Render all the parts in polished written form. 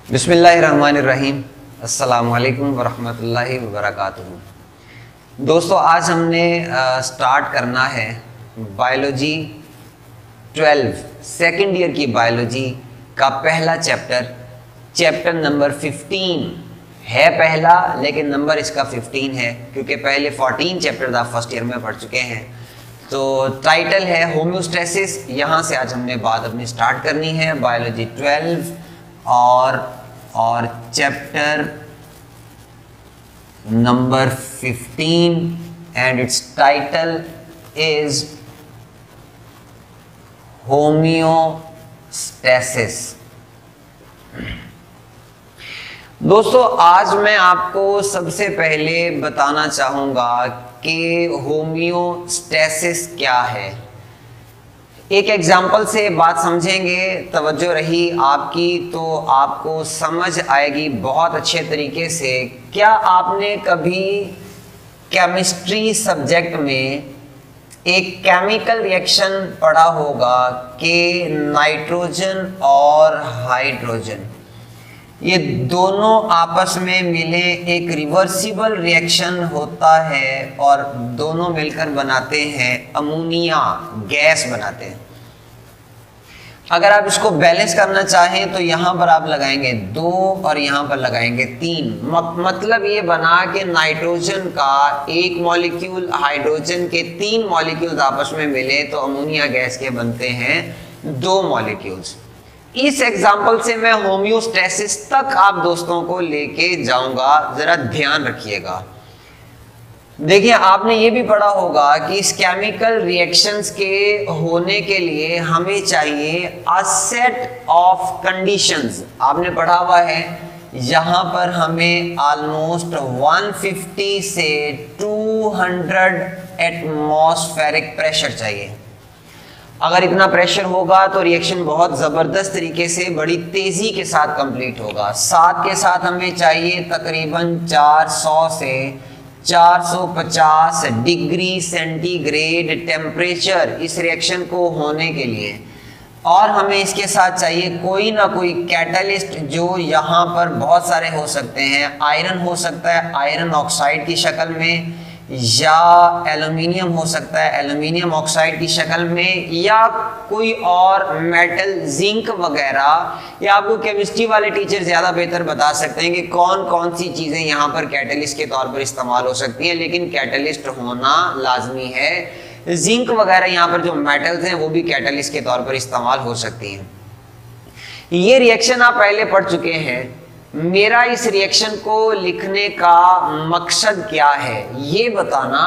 बिस्मिल्लाहिर्रहमानिर्रहीम। अस्सलामुअलैकुम वरहमतुल्लाहि वबरकातुहू। दोस्तों, आज हमने स्टार्ट करना है बायोलॉजी 12 सेकेंड ईयर की बायोलॉजी का पहला चैप्टर नंबर 15 है। पहला लेकिन नंबर इसका 15 है क्योंकि पहले 14 चैप्टर आप फर्स्ट ईयर में पढ़ चुके हैं। तो टाइटल है होम्योस्टैसिस। यहाँ से आज हमने बात अपनी स्टार्ट करनी है बायोलॉजी 12 और chapter number 15 and it's title is homeostasis. दोस्तों, आज मैं आपको सबसे पहले बताना चाहूंगा कि होम्योस्टैसिस क्या है। एक एग्जाम्पल से बात समझेंगे, तवज्जो रही आपकी तो आपको समझ आएगी बहुत अच्छे तरीके से। क्या आपने कभी केमिस्ट्री सब्जेक्ट में एक केमिकल रिएक्शन पढ़ा होगा कि नाइट्रोजन और हाइड्रोजन ये दोनों आपस में मिले एक रिवर्सिबल रिएक्शन होता है और दोनों मिलकर बनाते हैं अमोनिया गैस बनाते हैं। अगर आप इसको बैलेंस करना चाहें तो यहाँ पर आप लगाएंगे 2 और यहाँ पर लगाएंगे 3। मतलब ये बना कि नाइट्रोजन का एक मॉलिक्यूल हाइड्रोजन के 3 मॉलिक्यूल्स आपस में मिले तो अमोनिया गैस के बनते हैं 2 मॉलिक्यूल्स। इस एग्जाम्पल से मैं होम्योस्टैसिस तक आप दोस्तों को लेके जाऊंगा, जरा ध्यान रखिएगा। देखिए, आपने ये भी पढ़ा होगा कि इस केमिकल रिएक्शंस के होने के लिए हमें चाहिए अ सेट ऑफ कंडीशंस। आपने पढ़ा हुआ है यहाँ पर हमें ऑलमोस्ट 150 से 200 एटमॉस्फेरिक प्रेशर चाहिए। अगर इतना प्रेशर होगा तो रिएक्शन बहुत ज़बरदस्त तरीके से बड़ी तेज़ी के साथ कंप्लीट होगा। साथ के साथ हमें चाहिए तकरीबन 400 से 450 डिग्री सेंटीग्रेड टेम्परेचर इस रिएक्शन को होने के लिए। और हमें इसके साथ चाहिए कोई ना कोई कैटलिस्ट, जो यहाँ पर बहुत सारे हो सकते हैं। आयरन हो सकता है आयरन ऑक्साइड की शक्ल में, या एल्युमिनियम हो सकता है एल्युमिनियम ऑक्साइड की शक्ल में, या कोई और मेटल जिंक वगैरह। या आपको केमिस्ट्री वाले टीचर ज़्यादा बेहतर बता सकते हैं कि कौन कौन सी चीज़ें यहाँ पर कैटलिस्ट के तौर पर इस्तेमाल हो सकती हैं, लेकिन कैटलिस्ट होना लाजमी है। जिंक वगैरह यहाँ पर जो मेटल्स हैं वो भी कैटलिस्ट के तौर पर इस्तेमाल हो सकती हैं। ये रिएक्शन आप पहले पढ़ चुके हैं। मेरा इस रिएक्शन को लिखने का मकसद क्या है, ये बताना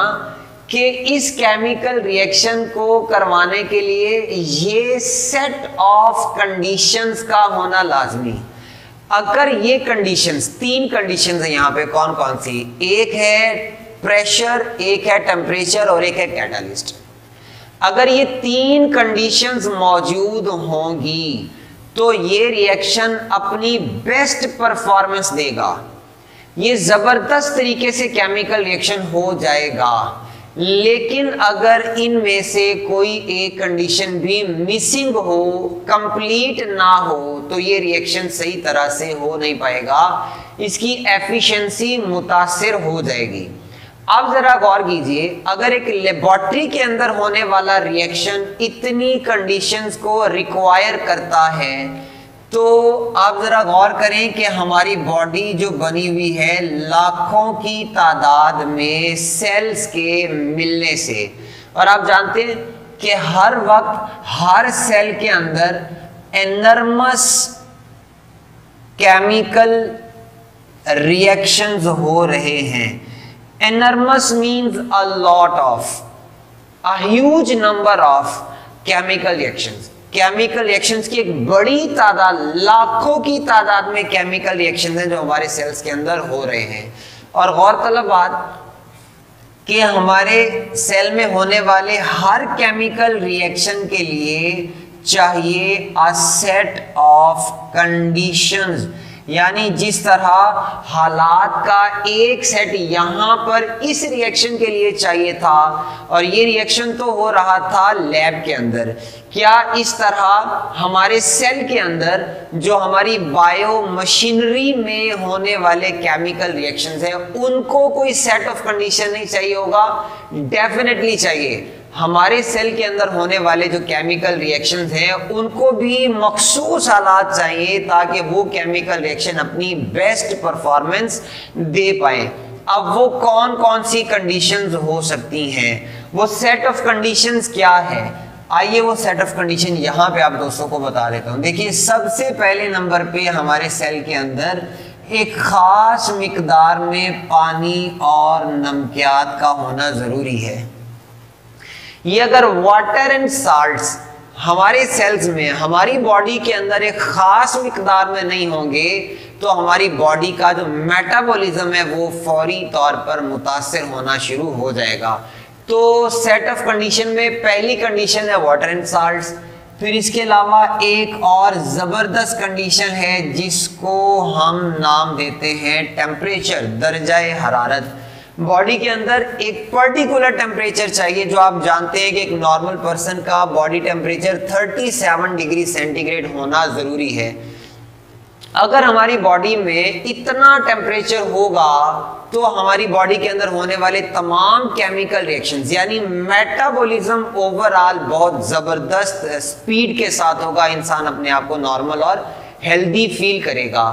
कि इस केमिकल रिएक्शन को करवाने के लिए ये सेट ऑफ कंडीशंस का होना लाजमी। अगर ये कंडीशंस, 3 कंडीशंस हैं यहाँ पे, कौन कौन सी? एक है प्रेशर, एक है टेम्परेचर और एक है कैटलिस्ट। अगर ये 3 कंडीशंस मौजूद होंगी तो ये रिएक्शन अपनी बेस्ट परफॉर्मेंस देगा। ये जबरदस्त तरीके से केमिकल रिएक्शन हो जाएगा। लेकिन अगर इनमें से कोई एक कंडीशन भी मिसिंग हो, कंप्लीट ना हो, तो ये रिएक्शन सही तरह से हो नहीं पाएगा, इसकी एफिशिएंसी मुतासिर हो जाएगी। अब जरा गौर कीजिए, अगर एक लेबोरेटरी के अंदर होने वाला रिएक्शन इतनी कंडीशंस को रिक्वायर करता है, तो आप जरा गौर करें कि हमारी बॉडी जो बनी हुई है लाखों की तादाद में सेल्स के मिलने से, और आप जानते हैं कि हर वक्त हर सेल के अंदर एनर्मस केमिकल रिएक्शंस हो रहे हैं। Enormous means a lot of, a huge number of chemical reactions. Chemical reactions की एक बड़ी तादाद, लाखों की तादाद में केमिकल रिएक्शंस हैं जो हमारे सेल्स के अंदर हो रहे हैं। और गौरतलब बात कि हमारे सेल में होने वाले हर केमिकल रिएक्शन के लिए चाहिए अ सेट ऑफ कंडीशंस, यानी जिस तरह हालात का एक सेट यहां पर इस रिएक्शन के लिए चाहिए था और ये रिएक्शन तो हो रहा था लैब के अंदर, क्या इस तरह हमारे सेल के अंदर जो हमारी बायो मशीनरी में होने वाले केमिकल रिएक्शंस हैं उनको कोई सेट ऑफ कंडीशन नहीं चाहिए होगा? डेफिनेटली चाहिए। हमारे सेल के अंदर होने वाले जो केमिकल रिएक्शंस हैं उनको भी मखसूस हालात चाहिए ताकि वो केमिकल रिएक्शन अपनी बेस्ट परफॉर्मेंस दे पाए। अब वो कौन कौन सी कंडीशंस हो सकती हैं, वो सेट ऑफ कंडीशंस क्या है, आइए वो सेट ऑफ कंडीशन यहाँ पे आप दोस्तों को बता देता हूँ। देखिए सबसे पहले नंबर पे हमारे सेल के अंदर एक खास मिकदार में पानी और नमकियात का होना जरूरी है। ये अगर वाटर एंड साल्ट्स हमारे सेल्स में, हमारी बॉडी के अंदर एक खास मिकदार में नहीं होंगे तो हमारी बॉडी का जो मेटाबॉलिज्म है वो फौरी तौर पर मुतासिर होना शुरू हो जाएगा। तो सेट ऑफ कंडीशन में पहली कंडीशन है वाटर एंड साल्ट्स। फिर इसके अलावा एक और जबरदस्त कंडीशन है जिसको हम नाम देते हैं टेम्परेचर, दर्जाए हरारत। बॉडी के अंदर एक पर्टिकुलर टेम्परेचर चाहिए, जो आप जानते हैं कि एक नॉर्मल पर्सन का बॉडी टेम्परेचर 37 डिग्री सेंटीग्रेड होना जरूरी है। अगर हमारी बॉडी में इतना टेम्परेचर होगा तो हमारी बॉडी के अंदर होने वाले तमाम केमिकल रिएक्शंस यानी मेटाबॉलिज्म ओवरऑल बहुत जबरदस्त स्पीड के साथ होगा, इंसान अपने आप को नॉर्मल और हेल्दी फील करेगा।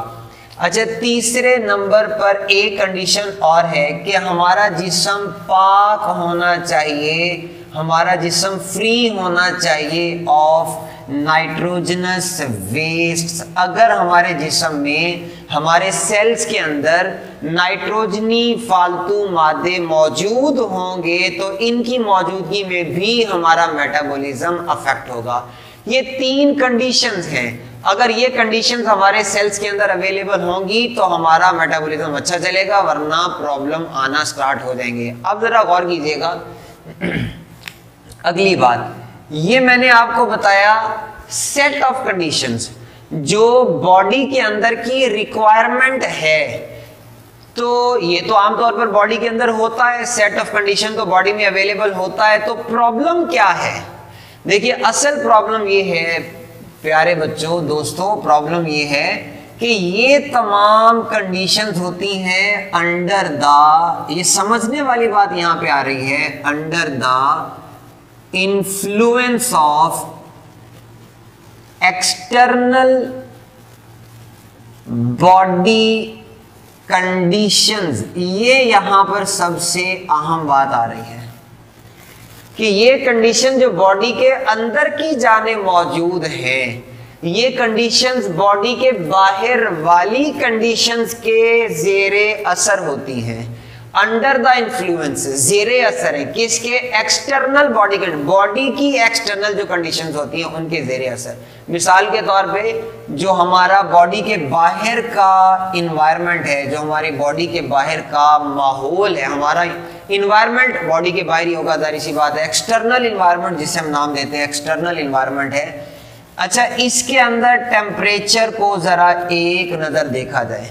अच्छा, तीसरे नंबर पर एक कंडीशन और है कि हमारा जिस्म पाक होना चाहिए, हमारा जिस्म फ्री होना चाहिए ऑफ नाइट्रोजनस वेस्ट। अगर हमारे जिस्म में, हमारे सेल्स के अंदर नाइट्रोजनी फालतू मादे मौजूद होंगे तो इनकी मौजूदगी में भी हमारा मेटाबॉलिज्म अफेक्ट होगा। ये 3 कंडीशंस हैं। अगर ये कंडीशंस हमारे सेल्स के अंदर अवेलेबल होंगी तो हमारा मेटाबॉलिज्म अच्छा चलेगा, वरना प्रॉब्लम आना स्टार्ट हो जाएंगे। अब जरा गौर कीजिएगा अगली बात, ये मैंने आपको बताया सेट ऑफ कंडीशंस जो बॉडी के अंदर की रिक्वायरमेंट है। तो ये तो आमतौर पर बॉडी के अंदर होता है, सेट ऑफ कंडीशन तो बॉडी में अवेलेबल होता है। तो प्रॉब्लम क्या है? देखिए असल प्रॉब्लम ये है प्यारे बच्चों, दोस्तों, प्रॉब्लम ये है कि ये तमाम कंडीशंस होती हैं अंडर द, ये समझने वाली बात यहां पे आ रही है, under the influence of external body conditions. ये यहां पर सबसे अहम बात आ रही है कि ये कंडीशन जो बॉडी के अंदर की जाने मौजूद है, ये कंडीशंस बॉडी के बाहर वाली कंडीशंस के जेरे असर होती हैं। अंडर द इन्फ्लुएंस, जेरे असर है किसके? एक्सटर्नल बॉडी के, बॉडी की एक्सटर्नल जो कंडीशंस होती हैं उनके जेरे असर। मिसाल के तौर पे जो हमारा बॉडी के बाहर का इन्वायरमेंट है, जो हमारी बॉडी के बाहर का माहौल है, हमारा इन्वायरमेंट बॉडी के बाहर ही होगा, जाहिर सी बात है। एक्सटर्नल इन्वायरमेंट जिसे हम नाम देते हैं एक्सटर्नल इन्वायरमेंट है। अच्छा, इसके अंदर टेम्परेचर को जरा एक नजर देखा जाए।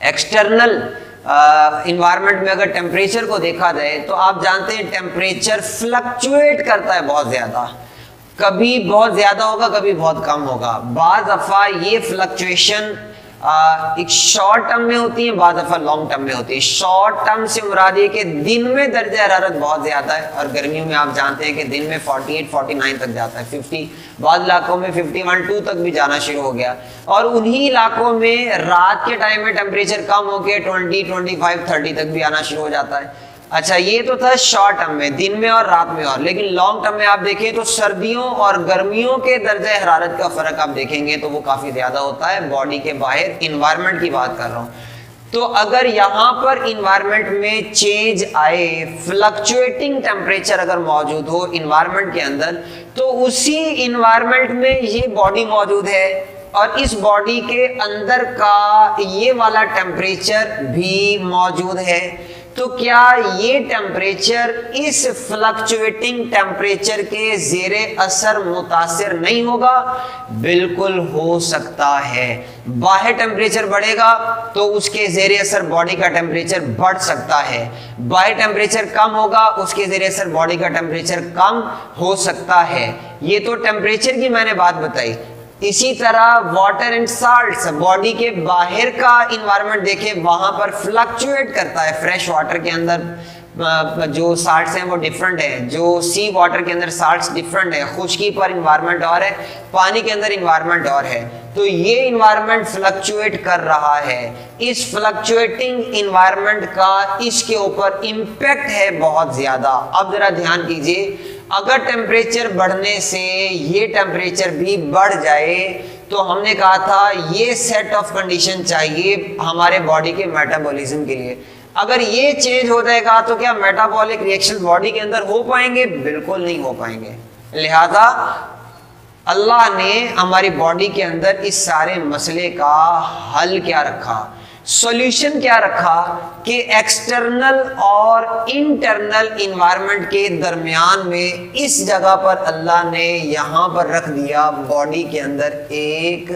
एक्सटर्नल इन्वायरमेंट में अगर टेम्परेचर को देखा जाए तो आप जानते हैं टेम्परेचर फ्लक्चुएट करता है बहुत ज्यादा, कभी बहुत ज्यादा होगा, कभी बहुत कम होगा। बाज़ दफा ये फ्लक्चुएशन एक शॉर्ट टर्म में होती है, बाद दफा लॉन्ग टर्म में होती है। शॉर्ट टर्म से मुराद ये कि दिन में दर्जा हरारत बहुत ज्यादा है और गर्मियों में आप जानते हैं कि दिन में 48-49 तक जाता है, 50, बाद इलाकों में 51-2 तक भी जाना शुरू हो गया। और उन्हीं इलाकों में रात के टाइम में टेम्परेचर कम होकर 20-25-30 तक भी आना शुरू हो जाता है। अच्छा, ये तो था शॉर्ट टर्म में, दिन में और रात में और। लेकिन लॉन्ग टर्म में आप देखें तो सर्दियों और गर्मियों के दर्जे हरारत का फर्क आप देखेंगे तो वो काफी ज्यादा होता है। बॉडी के बाहर इन्वायरमेंट की बात कर रहा हूं। तो अगर यहां पर इन्वायरमेंट में चेंज आए, फ्लक्चुएटिंग टेम्परेचर अगर मौजूद हो इन्वायरमेंट के अंदर, तो उसी इन्वायरमेंट में ये बॉडी मौजूद है और इस बॉडी के अंदर का ये वाला टेम्परेचर भी मौजूद है। तो क्या ये टेम्परेचर इस फ्लक्चुएटिंग टेम्परेचर के जेरे असर मुतासिर नहीं होगा? बिल्कुल हो सकता है। बाहर टेम्परेचर बढ़ेगा तो उसके जेरे असर बॉडी का टेम्परेचर बढ़ सकता है, बाहर टेम्परेचर कम होगा उसके जेरे असर बॉडी का टेम्परेचर कम हो सकता है। ये तो टेम्परेचर की मैंने बात बताई। इसी तरह वाटर एंड साल्ट्स, बॉडी के बाहर का इन्वायरमेंट देखें, वहां पर फ्लक्चुएट करता है। फ्रेश वाटर के अंदर जो साल्ट्स हैं वो डिफरेंट है, जो सी वाटर के अंदर साल्ट्स डिफरेंट है, खुश्की पर इन्वायरमेंट और है, पानी के अंदर इन्वायरमेंट और है। तो ये इन्वायरमेंट फ्लक्चुएट कर रहा है। इस फ्लक्चुएटिंग इन्वायरमेंट का इसके ऊपर इम्पैक्ट है बहुत ज्यादा। अब जरा ध्यान कीजिए, अगर टेम्परेचर बढ़ने से ये टेम्परेचर भी बढ़ जाए तो हमने कहा था ये सेट ऑफ कंडीशन चाहिए हमारे बॉडी के मेटाबॉलिज्म के लिए। अगर ये चेंज हो जाएगा तो क्या मेटाबॉलिक रिएक्शन बॉडी के अंदर हो पाएंगे? बिल्कुल नहीं हो पाएंगे। लिहाजा अल्लाह ने हमारी बॉडी के अंदर इस सारे मसले का हल क्या रखा, सॉल्यूशन क्या रखा कि एक्सटर्नल और इंटरनल इन्वायरमेंट के दरमियान में इस जगह पर अल्लाह ने यहां पर रख दिया, बॉडी के अंदर एक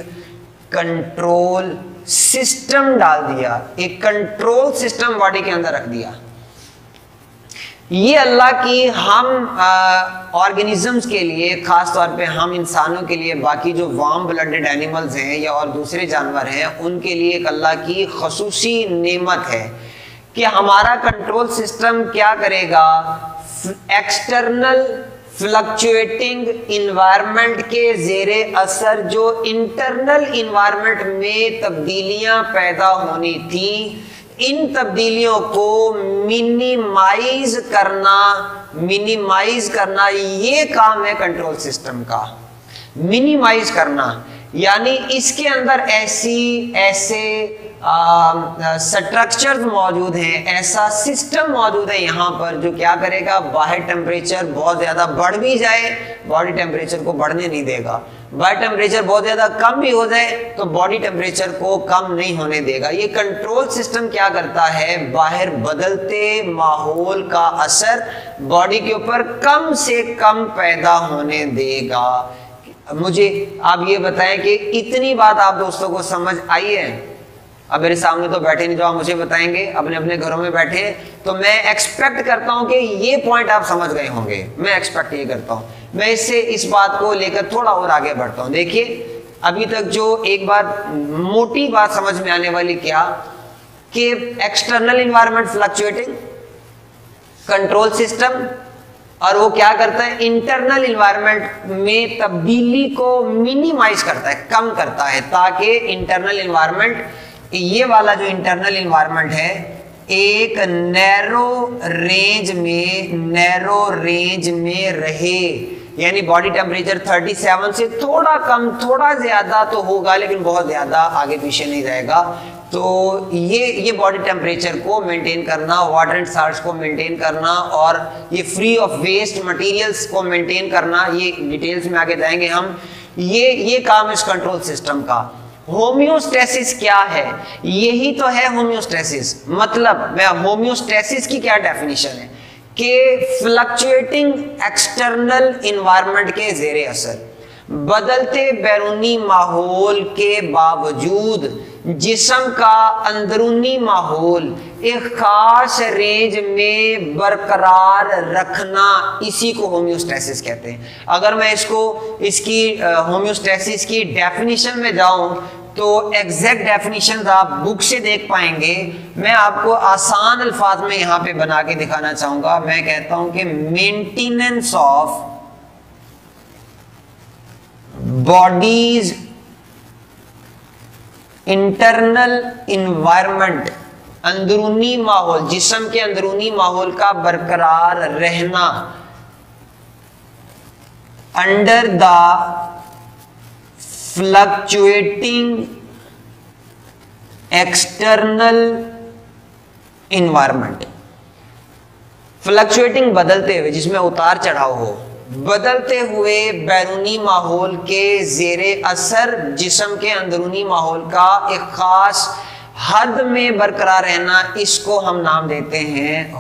कंट्रोल सिस्टम डाल दिया, एक कंट्रोल सिस्टम बॉडी के अंदर रख दिया। ये अल्लाह की हम ऑर्गेनिजम्स के लिए, खास तौर पे हम इंसानों के लिए, बाकी जो वार्म ब्लडेड एनिमल्स हैं या और दूसरे जानवर हैं उनके लिए एक अल्लाह की खसूसी नेमत है कि हमारा कंट्रोल सिस्टम क्या करेगा, एक्सटर्नल फ्लक्चुएटिंग इन्वायरमेंट के जेरे असर जो इंटरनल इन्वायरमेंट में तब्दीलियां पैदा होनी थी, इन तब्दीलियों को मिनिमाइज करना ये काम है कंट्रोल सिस्टम का। मिनिमाइज करना यानी इसके अंदर ऐसे स्ट्रक्चर्स मौजूद हैं, ऐसा सिस्टम मौजूद है यहाँ पर जो क्या करेगा, बाहर टेम्परेचर बहुत ज्यादा बढ़ भी जाए बॉडी टेम्परेचर को बढ़ने नहीं देगा, बाहर टेम्परेचर बहुत ज्यादा कम भी हो जाए तो बॉडी टेम्परेचर को कम नहीं होने देगा। ये कंट्रोल सिस्टम क्या करता है, बाहर बदलते माहौल का असर बॉडी के ऊपर कम से कम पैदा होने देगा। मुझे आप ये बताएं कि इतनी बात आप दोस्तों को समझ आई है? अब मेरे सामने तो बैठे नहीं, जो आप मुझे बताएंगे अपने अपने घरों में बैठे, तो मैं एक्सपेक्ट करता हूं कि ये पॉइंट आप समझ गए होंगे। मैं एक्सपेक्ट ये करता हूं, मैं इससे इस बात को लेकर थोड़ा और आगे बढ़ता हूं। देखिए अभी तक जो एक बात मोटी बात समझ में आने वाली क्या कि external environment fluctuating, control system, और वो क्या करता है, इंटरनल इन्वायरमेंट में तब्दीली को मिनिमाइज करता है, कम करता है, ताकि इंटरनल इन्वायरमेंट, ये वाला जो इंटरनल इन्वायरमेंट है, एक नैरो रेंज में रहे। यानी बॉडी टेम्परेचर 37 से थोड़ा कम, थोड़ा ज्यादा तो होगा लेकिन बहुत ज्यादा आगे पीछे नहीं रहेगा। तो ये बॉडी टेम्परेचर को मेंटेन करना, वाटर एंड साल्ट्स को मेंटेन करना और ये फ्री ऑफ वेस्ट मटेरियल्स को मेंटेन करना, ये डिटेल्स में आगे जाएंगे हम। ये काम इस कंट्रोल सिस्टम का। होम्योस्टेसिस क्या है? यही तो है होम्योस्टेसिस। मतलब मैं होम्योस्टेसिस की क्या डेफिनेशन है कि फ्लक्चुएटिंग एक्सटर्नल इन्वायरमेंट के जेरे असर, बदलते बैरूनी माहौल के बावजूद जिस्म का अंदरूनी माहौल एक खास रेंज में बरकरार रखना, इसी को होम्योस्टेसिस कहते हैं। अगर मैं इसकी होम्योस्टेसिस की डेफिनेशन में जाऊं तो एग्जैक्ट डेफिनेशन आप बुक से देख पाएंगे। मैं आपको आसान अल्फाज में यहां पे बना के दिखाना चाहूंगा। मैं कहता हूं कि maintenance of bodies internal environment, अंदरूनी माहौल, जिस्म के अंदरूनी माहौल का बरकरार रहना, under the fluctuating external environment. Fluctuating बदलते हुए, जिसमें उतार चढ़ाव हो, बदलते हुए बैरूनी माहौल के जेरे असर जिस्म के अंदरूनी माहौल का एक खास हद में बरकरार रहना, इसको हम नाम देते हैं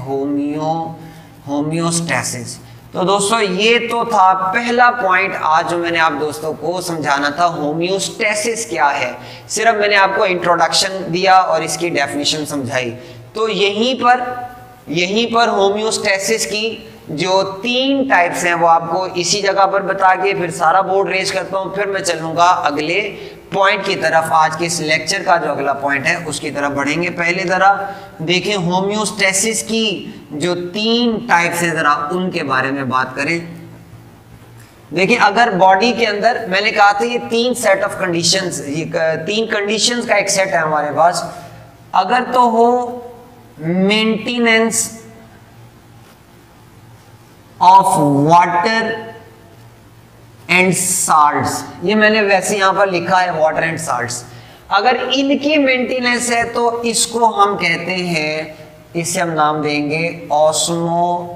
होमियोस्टेसिस। तो दोस्तों ये तो था पहला पॉइंट आज जो मैंने आप दोस्तों को समझाना था, होमियोस्टेसिस क्या है। सिर्फ मैंने आपको इंट्रोडक्शन दिया और इसकी डेफिनेशन समझाई। तो यहीं पर होमियोस्टेसिस की जो 3 टाइप्स हैं वो आपको इसी जगह पर बता के फिर सारा बोर्ड रेज करता हूँ, फिर मैं चलूंगा अगले पॉइंट की तरफ। आज के इस लेक्चर का जो अगला पॉइंट है उसकी तरफ बढ़ेंगे। पहले जरा देखें होमियोस्टेसिस की जो 3 टाइप्स हैं, जरा उनके बारे में बात करें। देखिए अगर बॉडी के अंदर, मैंने कहा था ये 3 सेट ऑफ कंडीशंस, ये 3 कंडीशंस का एक सेट है हमारे पास। अगर तो हो maintenance of water and salts, ये मैंने वैसे यहां पर लिखा है वाटर एंड साल्ट्स। अगर इनकी मेंटेनेंस है तो इसको हम कहते हैं, इसे हम नाम देंगे ऑस्मोरेगुलेशन।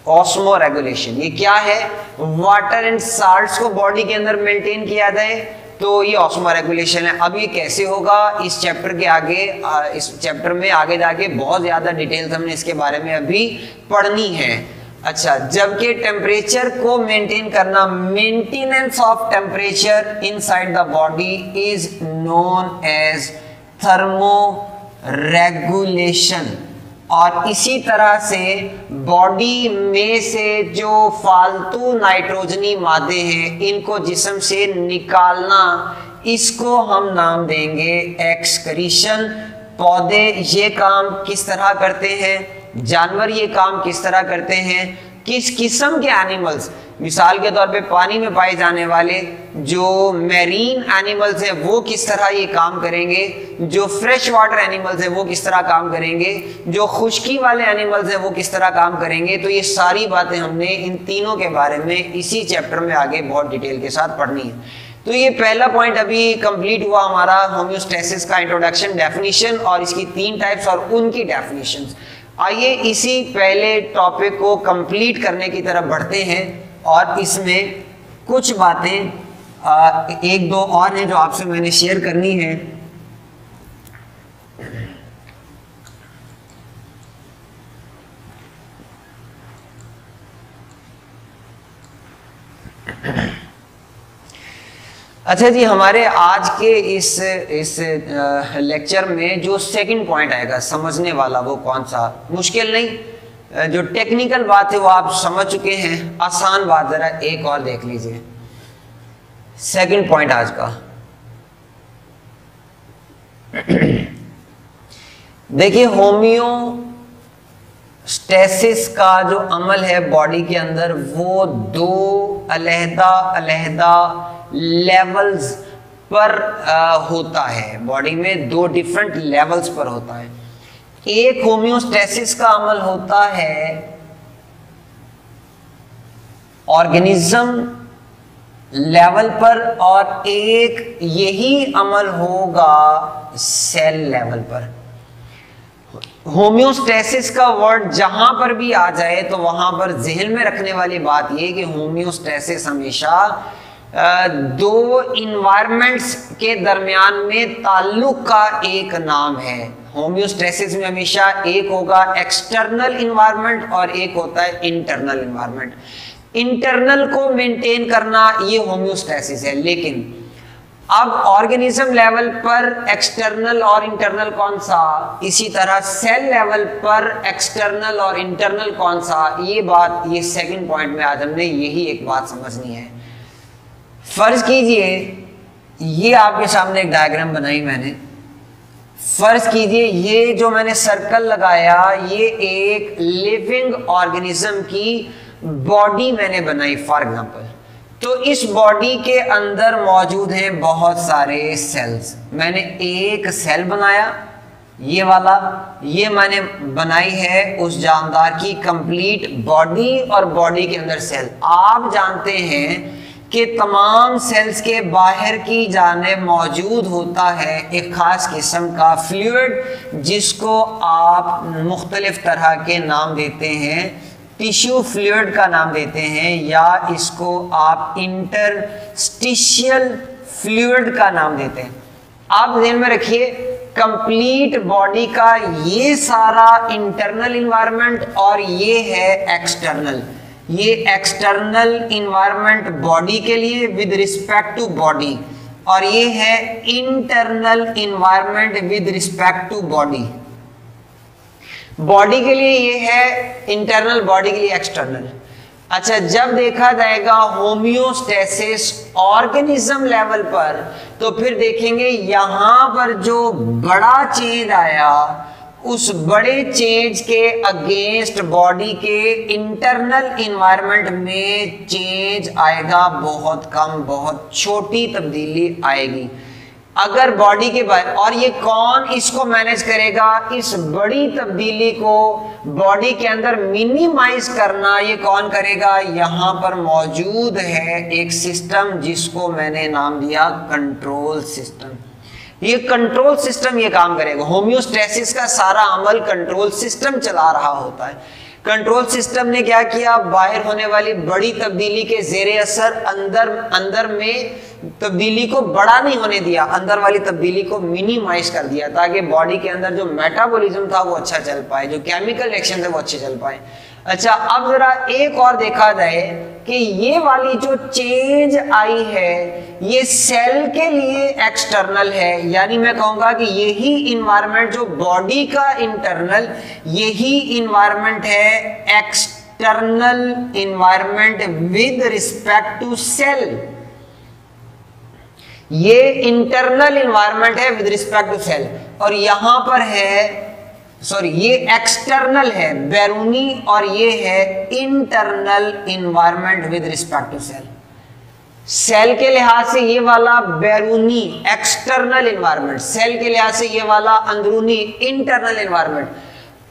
ऑस्मोरेगुलेशन ये क्या है? वाटर एंड साल्ट्स को बॉडी के अंदर मेंटेन किया जाए तो ये ऑस्मोरेगुलेशन है। अब ये कैसे होगा, इस चैप्टर के आगे, इस चैप्टर में आगे जाके बहुत ज्यादा डिटेल्स हमने इसके बारे में अभी पढ़नी है। अच्छा, जबकि टेम्परेचर को मेंटेन करना, maintenance of temperature inside the body is known as thermoregulation. और इसी तरह से बॉडी में से जो फालतू नाइट्रोजनी मादे हैं इनको जिस्म से निकालना, इसको हम नाम देंगे एक्सक्रीशन। पौधे ये काम किस तरह करते हैं, जानवर ये काम किस तरह करते हैं, किस किस्म के एनिमल्स, मिसाल के तौर पे पानी में पाए जाने वाले जो मैरीन एनिमल्स हैं वो किस तरह ये काम करेंगे, जो फ्रेश वाटर एनिमल्स हैं वो किस तरह काम करेंगे, जो खुश्की वाले एनिमल्स हैं वो किस तरह काम करेंगे। तो ये सारी बातें हमने इन तीनों के बारे में इसी चैप्टर में आगे बहुत डिटेल के साथ पढ़नी है। तो ये पहला पॉइंट अभी कंप्लीट हुआ हमारा, होमियोस्टेसिस का इंट्रोडक्शन, डेफिनेशन और इसकी 3 टाइप्स और उनकी डेफिनेशंस। आइए इसी पहले टॉपिक को कंप्लीट करने की तरफ बढ़ते हैं और इसमें कुछ बातें 1-2 और हैं जो आपसे मैंने शेयर करनी है। अच्छा जी, हमारे आज के इस लेक्चर में जो सेकंड पॉइंट आएगा समझने वाला, वो कौन सा, मुश्किल नहीं, जो टेक्निकल बात है वो आप समझ चुके हैं, आसान बात जरा एक और देख लीजिए। सेकंड पॉइंट आज का देखिए, होमियोस्टेसिस का जो अमल है बॉडी के अंदर वो 2 अलहदा लेवल्स पर होता है। बॉडी में 2 डिफरेंट लेवल्स पर होता है। एक होमियोस्टेसिस का अमल होता है ऑर्गेनिज्म लेवल पर और एक यही अमल होगा सेल लेवल पर। होमियोस्टेसिस का वर्ड जहां पर भी आ जाए तो वहां पर जहन में रखने वाली बात यह कि होमियोस्टेसिस हमेशा 2 इन्वायरमेंट्स के दरमियान में ताल्लुक का एक नाम है। होमियोस्टेसिस में हमेशा एक होगा एक्सटर्नल इन्वायरमेंट और एक होता है इंटरनल इन्वायरमेंट। इंटरनल को मेंटेन करना ये होमियोस्टेसिस है, लेकिन अब ऑर्गेनिज्म लेवल पर एक्सटर्नल और इंटरनल कौन सा, इसी तरह सेल लेवल पर एक्सटर्नल और इंटरनल कौन सा, ये बात, ये सेकंड पॉइंट में आज हमने यही एक बात समझनी है। फर्ज कीजिए ये आपके सामने एक डायग्राम बनाई मैंने, फर्ज कीजिए ये जो मैंने सर्कल लगाया ये एक लिविंग ऑर्गेनिज्म की बॉडी मैंने बनाई फॉर एग्जांपल। तो इस बॉडी के अंदर मौजूद हैं बहुत सारे सेल्स। मैंने एक सेल बनाया, ये वाला, ये मैंने बनाई है उस जानदार की कंप्लीट बॉडी और बॉडी के अंदर सेल। आप जानते हैं कि तमाम सेल्स के बाहर की जानिब मौजूद होता है एक खास किस्म का फ्लूइड जिसको आप मुख्तलिफ तरह के नाम देते हैं, टिश्यू फ्लूइड का नाम देते हैं, या इसको आप इंटरस्टिशियल फ्लूइड का नाम देते हैं। आप ध्यान में रखिए, कंप्लीट बॉडी का ये सारा इंटरनल इन्वायरमेंट और ये है एक्सटर्नल, ये एक्सटर्नल इन्वायरमेंट बॉडी के लिए विद रिस्पेक्ट टू बॉडी, और ये है internal environment with respect to body. Body के लिए ये है इंटरनल, बॉडी के लिए एक्सटर्नल। अच्छा, जब देखा जाएगा होम्योस्टेसिस ऑर्गेनिज्म लेवल पर, तो फिर देखेंगे यहां पर जो बड़ा चेंज आया, उस बड़े चेंज के अगेंस्ट बॉडी के इंटरनल इन्वायरमेंट में चेंज आएगा बहुत कम, बहुत छोटी तब्दीली आएगी अगर बॉडी के बाहर। और ये कौन इसको मैनेज करेगा, इस बड़ी तब्दीली को बॉडी के अंदर मिनिमाइज करना, ये कौन करेगा? यहां पर मौजूद है एक सिस्टम जिसको मैंने नाम दिया कंट्रोल सिस्टम। ये कंट्रोल सिस्टम ये काम करेगा। होम्योस्टेसिस का सारा अमल कंट्रोल सिस्टम चला रहा होता है। कंट्रोल सिस्टम ने क्या किया, बाहर होने वाली बड़ी तब्दीली के जेरे असर अंदर में तब्दीली को बड़ा नहीं होने दिया, अंदर वाली तब्दीली को मिनिमाइज कर दिया, ताकि बॉडी के अंदर जो मेटाबॉलिज्म था वो अच्छा चल पाए, जो केमिकल रिएक्शन थे वो अच्छे चल पाए। अच्छा, अब जरा एक और देखा जाए कि ये वाली जो चेंज आई है ये सेल के लिए एक्सटर्नल है, यानी मैं कहूंगा कि यही इन्वायरमेंट जो बॉडी का इंटरनल, यही इन्वायरमेंट है external environment with respect to cell. ये इंटरनल इन्वायरमेंट है विद रिस्पेक्ट टू सेल, और यहां पर है ये एक्सटर्नल है बैरूनी, और ये है internal environment with respect to cell. Cell के लिहाज से ये वाला बैरूनी एक्सटर्नल इन्वायरमेंट, सेल के लिहाज से ये वाला अंदरूनी इंटरनल इन्वायरमेंट।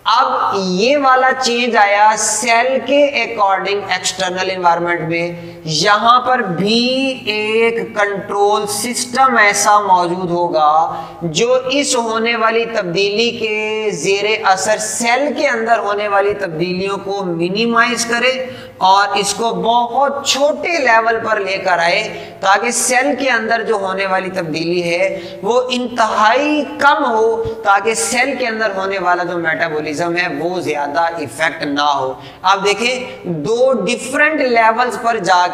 अब ये वाला चेंज आया सेल के अकॉर्डिंग एक्सटर्नल इन्वायरमेंट में, यहां पर भी एक कंट्रोल सिस्टम ऐसा मौजूद होगा जो इस होने वाली तब्दीली के जेरे असर सेल के अंदर होने वाली तब्दीलियों को मिनिमाइज करे और इसको बहुत छोटे लेवल पर लेकर आए, ताकि सेल के अंदर जो होने वाली तब्दीली है वो इंतहाई कम हो, ताकि सेल के अंदर होने वाला जो मेटाबॉलिज्म है वो ज्यादा इफेक्ट ना हो। आप देखें, दो डिफरेंट लेवल्स पर जाके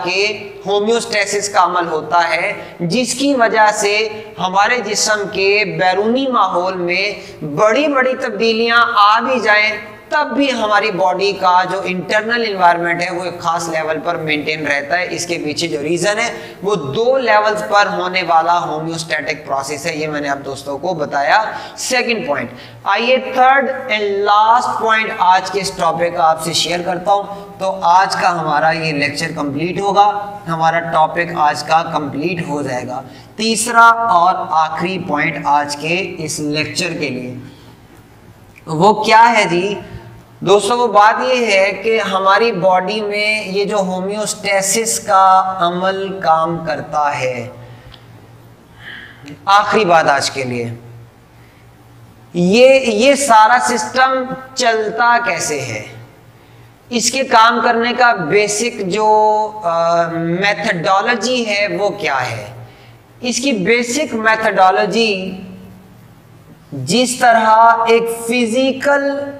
होम्योस्टेसिस का अमल होता है, जिसकी वजह से हमारे जिस्म के बैरूनी माहौल में बड़ी बड़ी तब्दीलियां आ भी जाएं, तब भी हमारी बॉडी का जो इंटरनल इन्वायरमेंट है वो एक खास लेवल पर मेंटेन रहता है। इसके पीछे जो रीजन है वो दो लेवल्स पर होने वाला होम्योस्टैटिक प्रोसेस है, ये मैंने आप दोस्तों को बताया। सेकंड पॉइंट, आइए थर्ड एंड लास्ट पॉइंट आज के इस टॉपिक का आपसे शेयर करता हूं। तो आज का हमारा ये लेक्चर कंप्लीट होगा, हमारा टॉपिक आज का कंप्लीट हो जाएगा। तीसरा और आखिरी पॉइंट आज के इस लेक्चर के लिए वो क्या है जी दोस्तों? वो बात ये है कि हमारी बॉडी में ये जो होम्योस्टेसिस का अमल काम करता है, आखिरी बात आज के लिए, ये सारा सिस्टम चलता कैसे है, इसके काम करने का बेसिक जो मेथडोलॉजी है वो क्या है। इसकी बेसिक मेथडोलॉजी, जिस तरह एक फिजिकल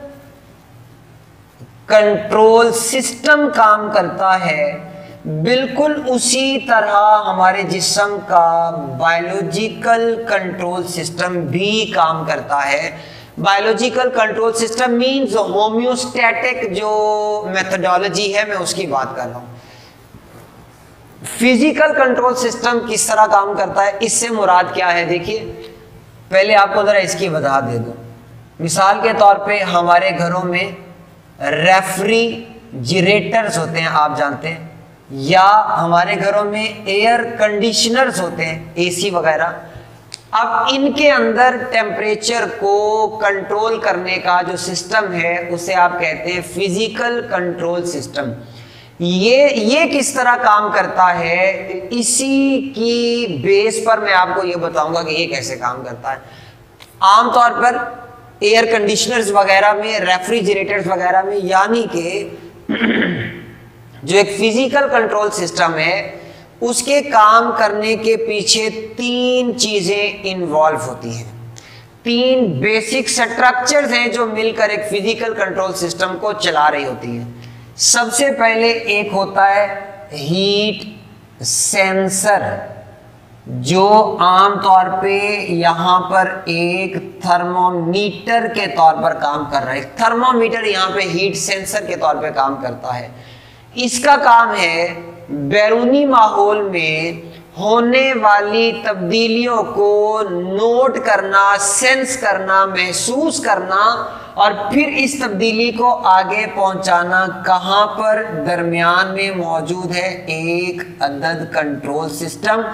कंट्रोल सिस्टम काम करता है, बिल्कुल उसी तरह हमारे जिस्म का बायोलॉजिकल कंट्रोल सिस्टम भी काम करता है। Biological control system means homeostatic जो मेथडोलॉजी है, मैं उसकी बात कर रहा हूं। फिजिकल कंट्रोल सिस्टम किस तरह काम करता है, इससे मुराद क्या है? देखिए, पहले आपको जरा इसकी वजह दे दूं। मिसाल के तौर पे हमारे घरों में रेफ्रिजरेटर्स होते हैं, आप जानते हैं, या हमारे घरों में एयर कंडीशनर्स होते हैं, एसी वगैरह। अब इनके अंदर टेम्परेचर को कंट्रोल करने का जो सिस्टम है उसे आप कहते हैं फिजिकल कंट्रोल सिस्टम। ये किस तरह काम करता है, इसी की बेस पर मैं आपको ये बताऊंगा कि ये कैसे काम करता है। आमतौर पर एयर कंडीशनर्स वगैरह में, रेफ्रिजरेटर्स वगैरह में, यानी कि जो एक फिजिकल कंट्रोल सिस्टम है उसके काम करने के पीछे 3 चीजें इन्वॉल्व होती हैं। 3 बेसिक स्ट्रक्चर्स हैं जो मिलकर एक फिजिकल कंट्रोल सिस्टम को चला रही होती है। सबसे पहले एक होता है हीट सेंसर, जो आमतौर पे यहां पर एक थर्मोमीटर के तौर पर काम कर रहा है। थर्मोमीटर यहां पे हीट सेंसर के तौर पे काम करता है। इसका काम है बैरूनी माहौल में होने वाली तब्दीलियों को नोट करना, सेंस करना, महसूस करना और फिर इस तब्दीली को आगे पहुंचाना। कहां पर? दरमियान में मौजूद है एक अदद कंट्रोल सिस्टम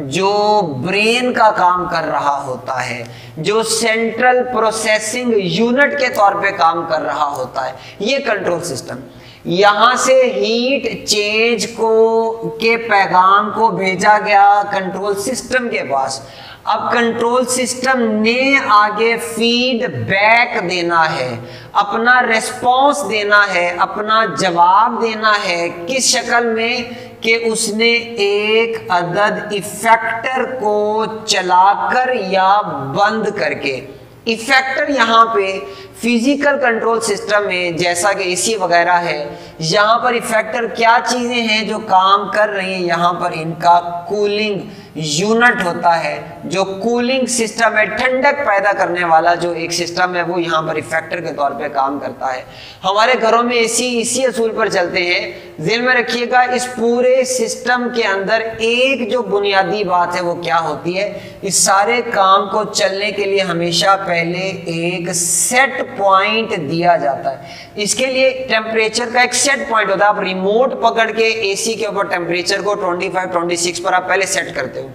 जो ब्रेन का काम कर रहा होता है, जो सेंट्रल प्रोसेसिंग यूनिट के तौर पे काम कर रहा होता है। ये कंट्रोल सिस्टम यहां से हीट चेंज के पैगाम को भेजा गया कंट्रोल सिस्टम के पास। अब कंट्रोल सिस्टम ने आगे फीडबैक देना है, अपना रिस्पॉन्स देना है, अपना जवाब देना है। किस शक्ल में? कि उसने एक अदद इफेक्टर को चलाकर या बंद करके। इफेक्टर यहाँ पे फिजिकल कंट्रोल सिस्टम में जैसा कि एसी वगैरह है, यहाँ पर इफेक्टर क्या चीजें हैं जो काम कर रही हैं? यहाँ पर इनका कूलिंग यूनिट होता है, जो कूलिंग सिस्टम है, ठंडक पैदा करने वाला जो एक सिस्टम है, वो यहाँ पर इफेक्टर के तौर पे काम करता है। हमारे घरों में एसी इसी असूल पर चलते हैं। ध्यान में रखिएगा, इस पूरे सिस्टम के अंदर एक जो बुनियादी बात है वो क्या होती है? इस सारे काम को चलने के लिए हमेशा पहले एक सेट पॉइंट दिया जाता है। इसके लिए टेम्परेचर का एक सेट पॉइंट होता है। आप रिमोट पकड़ के एसी के ऊपर टेम्परेचर को 25-26 पर आप पहले सेट करते हो।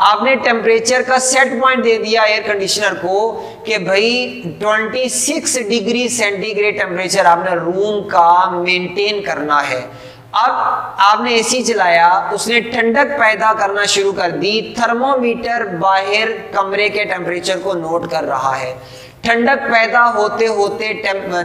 आपने टेम्परेचर का सेट पॉइंट दे दिया एयर कंडीशनर को कि भाई 26 डिग्री सेंटीग्रेड टेम्परेचर आपने रूम का मेंटेन करना है। अब आपने एसी चलाया, उसने ठंडक पैदा करना शुरू कर दी। थर्मोमीटर बाहर कमरे के टेम्परेचर को नोट कर रहा है। ठंडक पैदा होते होते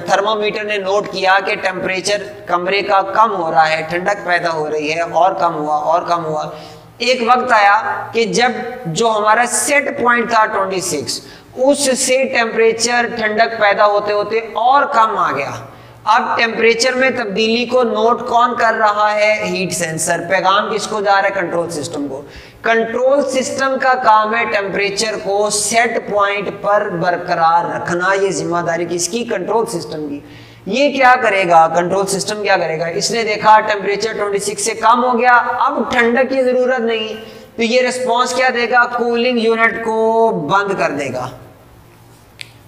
थर्मोमीटर ने नोट किया कि टेम्परेचर कमरे का कम हो रहा है, ठंडक पैदा हो रही है, और कम हुआ और कम हुआ। एक वक्त आया कि जब जो हमारा सेट पॉइंट था 26, उससे टेम्परेचर ठंडक पैदा होते होते और कम आ गया। अब टेम्परेचर में तब्दीली को नोट कौन कर रहा है? Heat sensor. पैगाम किसको जा रहा है? कंट्रोल सिस्टम को। कंट्रोल सिस्टम का काम है टेम्परेचर को सेट पॉइंट पर बरकरार रखना। ये जिम्मेदारी किसकी? कंट्रोल सिस्टम की। ये क्या करेगा? कंट्रोल सिस्टम क्या करेगा? इसने देखा टेम्परेचर 26 से कम हो गया, अब ठंडक की जरूरत नहीं, तो ये रिस्पॉन्स क्या देगा? कूलिंग यूनिट को बंद कर देगा,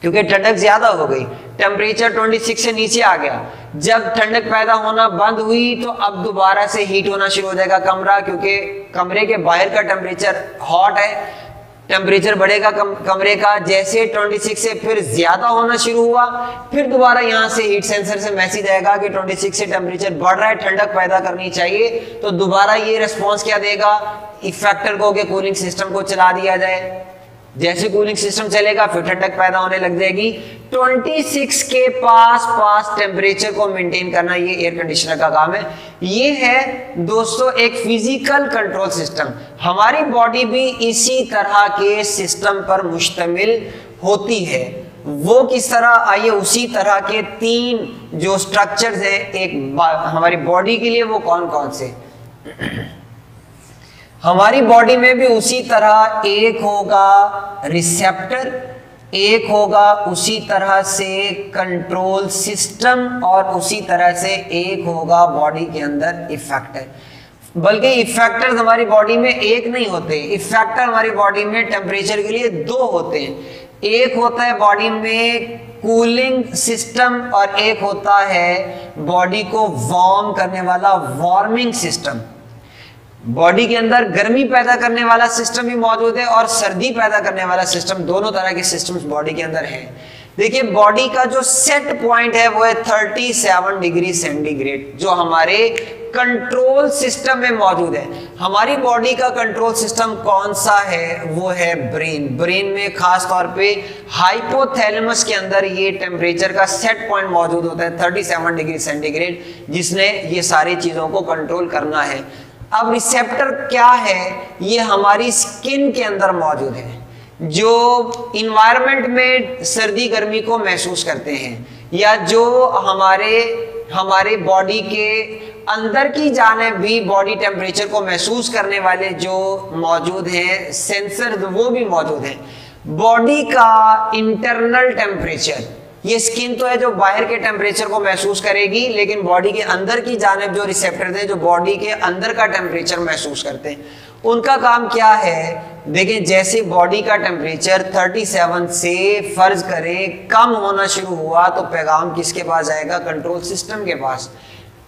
क्योंकि ठंडक ज्यादा हो गई, टेम्परेचर 26 से नीचे आ गया। जब ठंडक पैदा होना बंद हुई तो अब दोबारा से हीट होना शुरू हो जाएगा कमरा, क्योंकि कमरे के बाहर का टेम्परेचर हॉट है, टेम्परेचर बढ़ेगा कमरे का। जैसे 26 से फिर ज्यादा होना शुरू हुआ, फिर दोबारा यहाँ से हीट सेंसर से मैसेज आएगा कि 26 से टेम्परेचर बढ़ रहा है, ठंडक पैदा करनी चाहिए। तो दोबारा ये रिस्पॉन्स क्या देगा? इफेक्टर को कि कूलिंग सिस्टम को चला दिया जाए। जैसे कूलिंग सिस्टम चलेगा फिर ठंडक पैदा होने लग जाएगी। 26 के पास टेम्परेचर को मेंटेन करना ये एयर कंडीशनर का काम है। ये है दोस्तों एक फिजिकल कंट्रोल सिस्टम। हमारी बॉडी भी इसी तरह के सिस्टम पर मुश्तमिल होती है। वो किस तरह? आइए उसी तरह के 3 जो स्ट्रक्चर्स हैं एक हमारी बॉडी के लिए, वो कौन कौन से? हमारी बॉडी में भी उसी तरह एक होगा रिसेप्टर, एक होगा उसी तरह से कंट्रोल सिस्टम, और उसी तरह से एक होगा बॉडी के अंदर इफेक्टर। बल्कि इफेक्टर्स हमारी बॉडी में एक नहीं होते, इफेक्टर हमारी बॉडी में टेम्परेचर के लिए 2 होते हैं। एक होता है बॉडी में कूलिंग सिस्टम और एक होता है बॉडी को वार्म करने वाला वार्मिंग सिस्टम। बॉडी के अंदर गर्मी पैदा करने वाला सिस्टम भी मौजूद है और सर्दी पैदा करने वाला सिस्टम, दोनों तरह के सिस्टम्स बॉडी के अंदर हैं। देखिए बॉडी का जो सेट पॉइंट है वो है 37 डिग्री सेंटीग्रेड, जो हमारे कंट्रोल सिस्टम में मौजूद है। हमारी बॉडी का कंट्रोल सिस्टम कौन सा है? वो है ब्रेन। ब्रेन में खास तौर पे हाइपोथैलेमस के अंदर ये टेम्परेचर का सेट पॉइंट मौजूद होता है 37 डिग्री सेंटीग्रेड, जिसने ये सारी चीजों को कंट्रोल करना है। अब रिसेप्टर क्या है? ये हमारी स्किन के अंदर मौजूद है, जो इन्वायरमेंट में सर्दी गर्मी को महसूस करते हैं, या जो हमारे बॉडी के अंदर की जाने भी बॉडी टेम्परेचर को महसूस करने वाले जो मौजूद हैं सेंसर, वो भी मौजूद हैं। बॉडी का इंटरनल टेम्परेचर, ये स्किन तो है जो बाहर के टेम्परेचर को महसूस करेगी, लेकिन बॉडी के अंदर की जानिब जो रिसेप्टर हैं जो बॉडी के अंदर का टेम्परेचर महसूस करते हैं, उनका काम क्या है? देखें, जैसे बॉडी का टेम्परेचर 37 से फर्ज करें कम होना शुरू हुआ तो पैगाम किसके पास जाएगा? कंट्रोल सिस्टम के पास,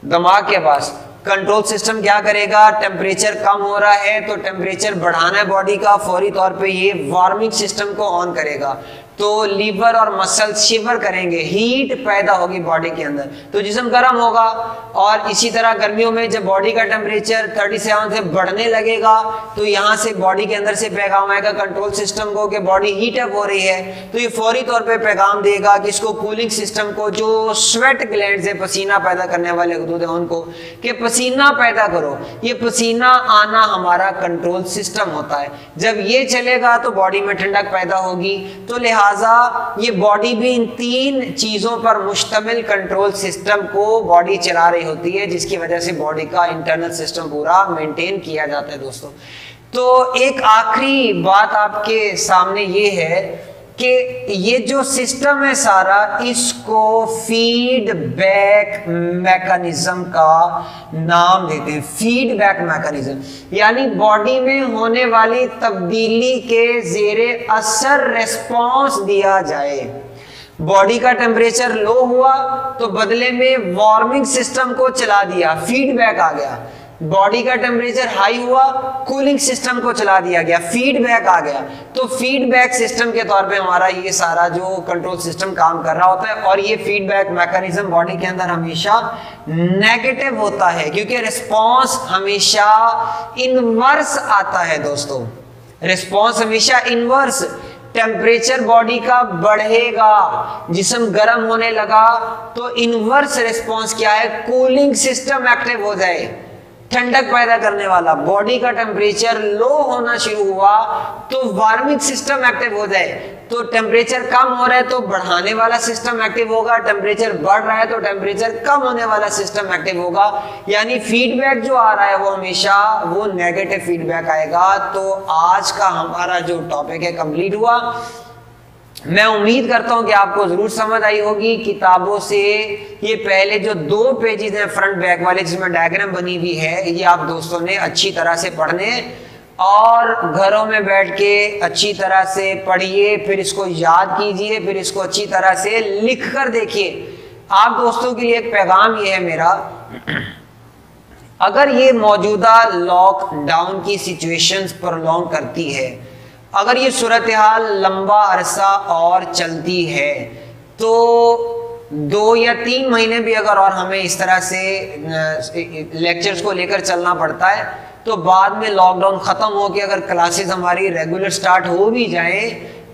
दिमाग के पास। कंट्रोल सिस्टम क्या करेगा? टेम्परेचर कम हो रहा है तो टेम्परेचर बढ़ाना है बॉडी का, फौरी तौर पे ये वार्मिंग सिस्टम को ऑन करेगा, तो लीवर और मसल शिवर करेंगे, हीट पैदा होगी बॉडी के अंदर, तो जिस्म गर्म होगा। और इसी तरह गर्मियों में जब बॉडी का टेम्परेचर 37 से बढ़ने लगेगा तो यहाँ से बॉडी के अंदर से पैगाम आएगा कंट्रोल सिस्टम को कि बॉडी हीट अप हो रही है, तो ये फौरी तौर पे पैगाम देगा कि इसको कूलिंग सिस्टम को, जो स्वेट ग्लैंड से पसीना पैदा करने वाले गुदूद हैं उनको, कि पसीना पैदा करो। ये पसीना आना हमारा कंट्रोल सिस्टम होता है। जब ये चलेगा तो बॉडी में ठंडक पैदा होगी। तो लिहाजा ये बॉडी भी इन तीन चीजों पर मुश्तमिल कंट्रोल सिस्टम को बॉडी चला रही होती है, जिसकी वजह से बॉडी का इंटरनल सिस्टम पूरा मेंटेन किया जाता है दोस्तों। तो एक आखिरी बात आपके सामने ये है कि ये जो सिस्टम है सारा, इसको फीडबैक मैकेनिज्म का नाम देते हैं। फीडबैक मैकेनिज्म यानी बॉडी में होने वाली तब्दीली के जेरे असर रिस्पॉन्स दिया जाए। बॉडी का टेम्परेचर लो हुआ तो बदले में वार्मिंग सिस्टम को चला दिया, फीडबैक आ गया। बॉडी का टेम्परेचर हाई हुआ, कूलिंग सिस्टम को चला दिया गया, फीडबैक आ गया। तो फीडबैक सिस्टम के तौर पे हमारा ये सारा जो कंट्रोल सिस्टम काम कर रहा होता है। और ये फीडबैक मैकेनिज्म बॉडी के अंदर हमेशा नेगेटिव होता है, क्योंकि रिस्पॉन्स हमेशा इनवर्स आता है दोस्तों। रिस्पॉन्स हमेशा इनवर्स, टेम्परेचर बॉडी का बढ़ेगा, जिस्म गर्म होने लगा तो इनवर्स रिस्पॉन्स क्या है? कूलिंग सिस्टम एक्टिव हो जाए, ठंडक पैदा करने वाला। बॉडी का टेम्परेचर लो होना शुरू हुआ तो वार्मिंग सिस्टम एक्टिव हो जाए। तो टेम्परेचर कम हो रहा है तो बढ़ाने वाला सिस्टम एक्टिव होगा, टेम्परेचर बढ़ रहा है तो टेम्परेचर कम होने वाला सिस्टम एक्टिव होगा। यानी फीडबैक जो आ रहा है वो हमेशा वो नेगेटिव फीडबैक आएगा। तो आज का हमारा जो टॉपिक है कंप्लीट हुआ। मैं उम्मीद करता हूं कि आपको जरूर समझ आई होगी। किताबों से ये पहले जो 2 पेजेस हैं फ्रंट बैक वाले जिसमें डायग्राम बनी हुई है, ये आप दोस्तों ने अच्छी तरह से पढ़ने और घरों में बैठ के अच्छी तरह से पढ़िए, फिर इसको याद कीजिए, फिर इसको अच्छी तरह से लिख कर देखिए। आप दोस्तों के लिए एक पैगाम ये है मेरा, अगर ये मौजूदा लॉकडाउन की सिचुएशंस प्रोलॉन्ग करती है, अगर ये सूरत हाल लंबा अरसा और चलती है, तो 2 या 3 महीने भी अगर और हमें इस तरह से लेक्चर्स को लेकर चलना पड़ता है, तो बाद में लॉकडाउन ख़त्म हो के अगर क्लासेस हमारी रेगुलर स्टार्ट हो भी जाए,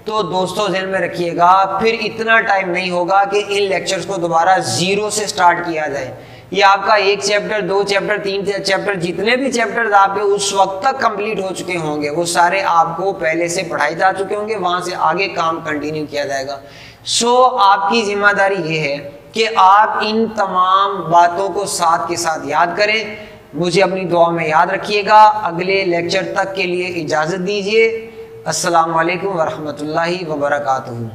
तो दोस्तों ध्यान में रखिएगा फिर इतना टाइम नहीं होगा कि इन लेक्चर्स को दोबारा ज़ीरो से स्टार्ट किया जाए। ये आपका 1 चैप्टर, 2 चैप्टर, 3 चैप्टर, जितने भी चैप्टर्स आपके उस वक्त तक कंप्लीट हो चुके होंगे, वो सारे आपको पहले से पढ़ाए जा चुके होंगे, वहां से आगे काम कंटिन्यू किया जाएगा। सो आपकी जिम्मेदारी ये है कि आप इन तमाम बातों को साथ के साथ याद करें। मुझे अपनी दुआ में याद रखिएगा। अगले लेक्चर तक के लिए इजाज़त दीजिए। अस्सलाम वालेकुम वरहमतुल्लाहि वबरकातुहू।